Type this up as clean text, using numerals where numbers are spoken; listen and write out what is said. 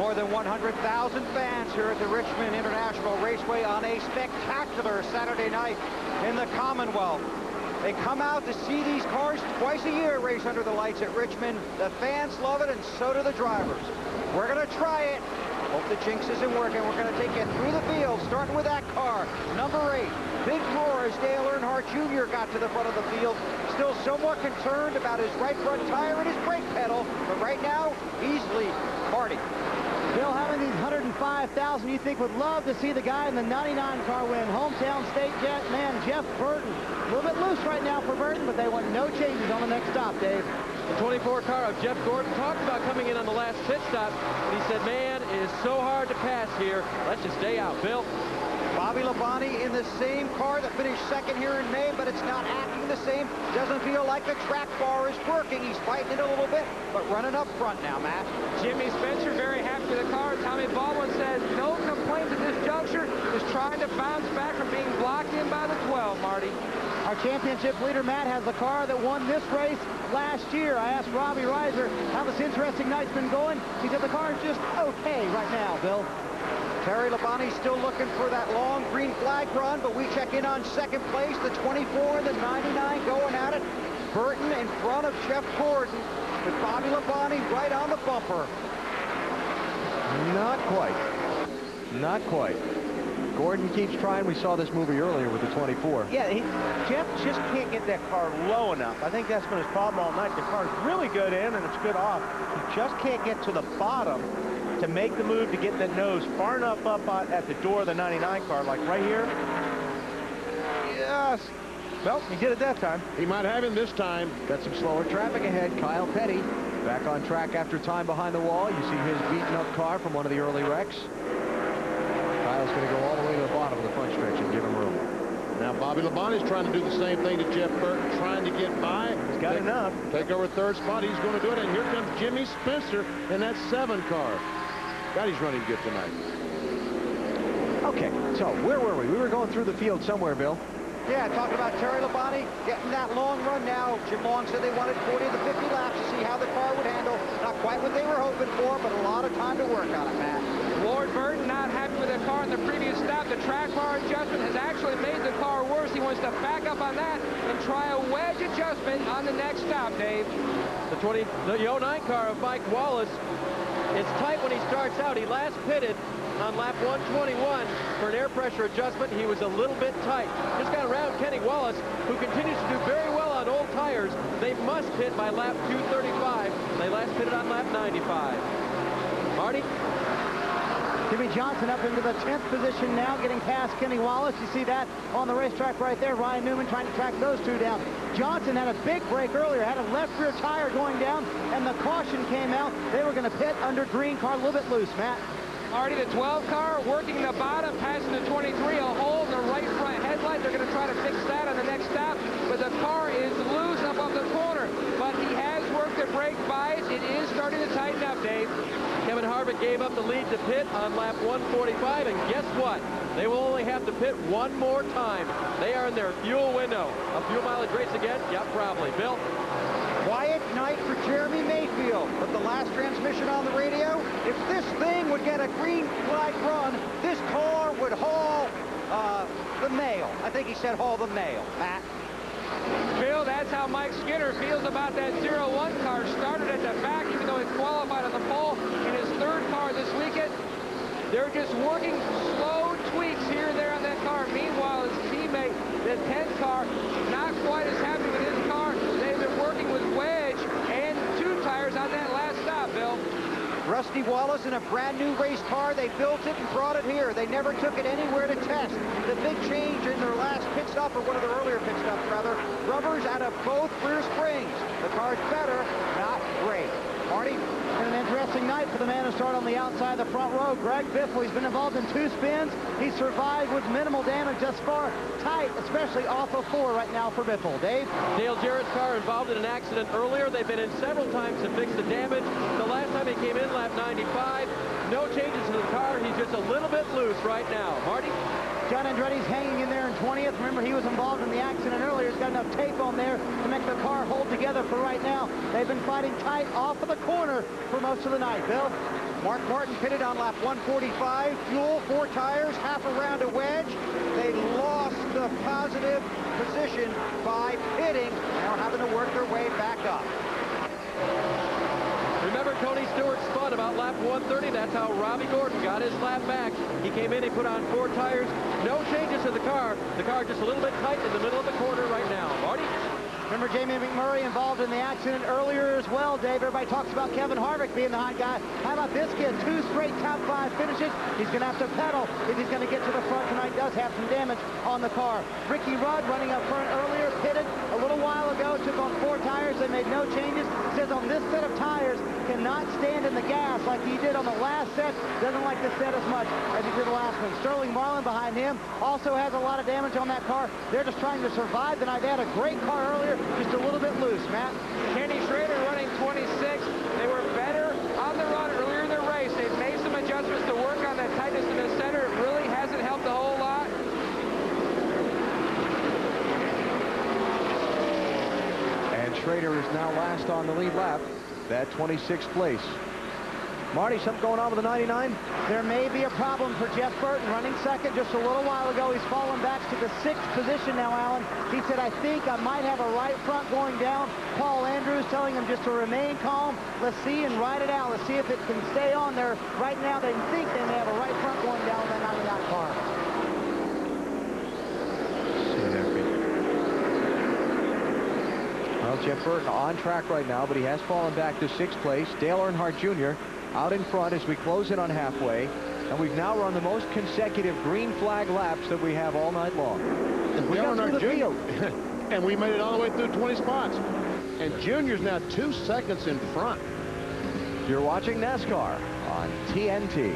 More than 100,000 fans here at the Richmond International Raceway on a spectacular Saturday night in the Commonwealth. They come out to see these cars twice a year race under the lights at Richmond. The fans love it, and so do the drivers. We're going to try it. Hope the jinx isn't working. We're going to take you through the field, starting with that car, number 8. Big roar as Dale Earnhardt Jr. got to the front of the field. Still somewhat concerned about his right front tire and his brake pedal, but right now, he's leading. Marty. Bill, having these 105,000 you think would love to see the guy in the 99 car win. Hometown state jet man Jeff Burton. A little bit loose right now for Burton, but they want no changes on the next stop, Dave. The 24 car of Jeff Gordon talked about coming in on the last pit stop, and he said, man, it is so hard to pass here. Let's just stay out, Bill. Bobby Labonte in the same car that finished second here in May, but it's not acting the same. Doesn't feel like the track bar is working. He's fighting it a little bit, but running up front now, Matt. Jimmy Spencer very happy with the car. Tommy Baldwin says no complaints at this juncture. Just trying to bounce back from being blocked in by the 12, Marty. Our championship leader, Matt, has the car that won this race last year. I asked Robbie Reiser how this interesting night's been going. He said the car is just okay right now, Bill. Terry Labonte still looking for that long green flag run, but we check in on second place. The 24 and the 99 going at it. Burton in front of Jeff Gordon with Bobby Labonte right on the bumper. Not quite. Not quite. Gordon keeps trying. We saw this movie earlier with the 24. Yeah, Jeff just can't get that car low enough. I think that's been his problem all night. The car's really good in and it's good off. He just can't get to the bottom to make the move to get that nose far enough up at the door of the 99 car, like right here. Yes. Well, he did it that time. He might have him this time. Got some slower traffic ahead. Kyle Petty back on track after time behind the wall. You see his beaten up car from one of the early wrecks. Kyle's going to go all the way to the bottom of the front stretch and give him room. Now Bobby Labonte is trying to do the same thing to Jeff Burton, trying to get by. He's got enough. Take over third spot. He's going to do it. And here comes Jimmy Spencer in that 7 car. God, he's running good tonight. Okay, so where were we? We were going through the field somewhere, Bill. Yeah, talking about Terry Labonte getting that long run now. Jim Long said they wanted 40 to 50 laps to see how the car would handle. Not quite what they were hoping for, but a lot of time to work on it, Matt. Ward Burton not happy with the car in the previous stop. The track bar adjustment has actually made the car worse. He wants to back up on that and try a wedge adjustment on the next stop, Dave. The 09 car of Mike Wallace. It's tight when he starts out. He last pitted on lap 121 for an air pressure adjustment. He was a little bit tight. Just got around Kenny Wallace, who continues to do very well on old tires. They must pit by lap 235. They last pitted on lap 95. Marty? Jimmy Johnson up into the 10th position now, getting past Kenny Wallace. You see that on the racetrack right there. Ryan Newman trying to track those two down. Johnson had a big break earlier, had a left rear tire going down, and the caution came out. They were going to pit under green car, a little bit loose, Matt. Already the 12 car working the bottom, passing the 23, a hole in the right front headlight. They're going to try to fix that on the next stop, but the car is loose up off the corner. But he has worked the brake bias. It is starting to tighten up, Dave. Kevin Harvick gave up the lead to pit on lap 145, and guess what? They will only have to pit one more time. They are in their fuel window. A fuel mileage race again? Yep, probably. Bill? Quiet night for Jeremy Mayfield. But the last transmission on the radio, if this thing would get a green flag run, this car would haul the mail. I think he said haul the mail. Pat? Bill, that's how Mike Skinner feels about that 01 car. Started at the back, even though he qualified on the pole in his 3rd car this weekend. They're just working slow tweaks here and there on that car. Meanwhile, his teammate, the 10th car, not quite as happy with his car. They've been working with wedge and 2 tires on that last stop, Bill. Rusty Wallace in a brand new race car. They built it and brought it here. They never took it anywhere to test. The big change in their last pit stop, or one of their earlier pit stops rather, rubbers out of both rear springs. The car's better, not great. Marty? And an interesting night for the man who started on the outside of the front row. Greg Biffle, he's been involved in 2 spins. He survived with minimal damage thus far. Tight, especially off of 4 right now for Biffle. Dave? Dale Jarrett's car involved in an accident earlier. They've been in several times to fix the damage. The last time he came in, lap 95, no changes to the car. He's just a little bit loose right now. Marty? John Andretti's hanging in there in 20th. Remember, he was involved in the accident earlier. He's got enough tape on there to make the car hold together for right now. They've been fighting tight off of the corner for most of the night. Bill? Mark Martin pitted on lap 145. Fuel, 4 tires, half a round of wedge. They lost the positive position by pitting. Now having to work their way back up. Remember, Tony Stewart spun about lap 130. That's how Robbie Gordon got his lap back. He came in, he put on 4 tires. No changes to the car. The car just a little bit tight in the middle of the corner right now. Marty? Remember Jamie McMurray involved in the accident earlier as well, Dave. Everybody talks about Kevin Harvick being the hot guy. How about this kid? 2 straight top 5 finishes. He's going to have to pedal if he's going to get to the front tonight. Does have some damage on the car. Ricky Rudd running up front earlier, pitted a little while ago, took on 4 tires. They made no changes. Says on this set of tires, cannot stand in the gas like he did on the last set. Doesn't like this set as much as he did the last one. Sterling Marlin behind him also has a lot of damage on that car. They're just trying to survive the night. They had a great car earlier, just a little bit loose. Matt? Kenny Schrader running 26. They were better on the run earlier in the race. They've made some adjustments to work on that tightness in the center. It really hasn't helped a whole lot. And Schrader is now last on the lead lap, that 26th place. Marty, something going on with the 99? There may be a problem for Jeff Burton running second just a little while ago. He's fallen back to the 6th position now, Alan. He said, I think I might have a right front going down. Paul Andrews telling him just to remain calm. Let's see and ride it out. Let's see if it can stay on there. Right now, they think they may have a right front going down that 99 car. Well, Jeff Burton on track right now, but he has fallen back to 6th place. Dale Earnhardt Jr. out in front as we close in on halfway. And we've now run the most consecutive green flag laps that we have all night long. We got through the field. And we made it all the way through 20 spots. And Junior's now 2 seconds in front. You're watching NASCAR on TNT.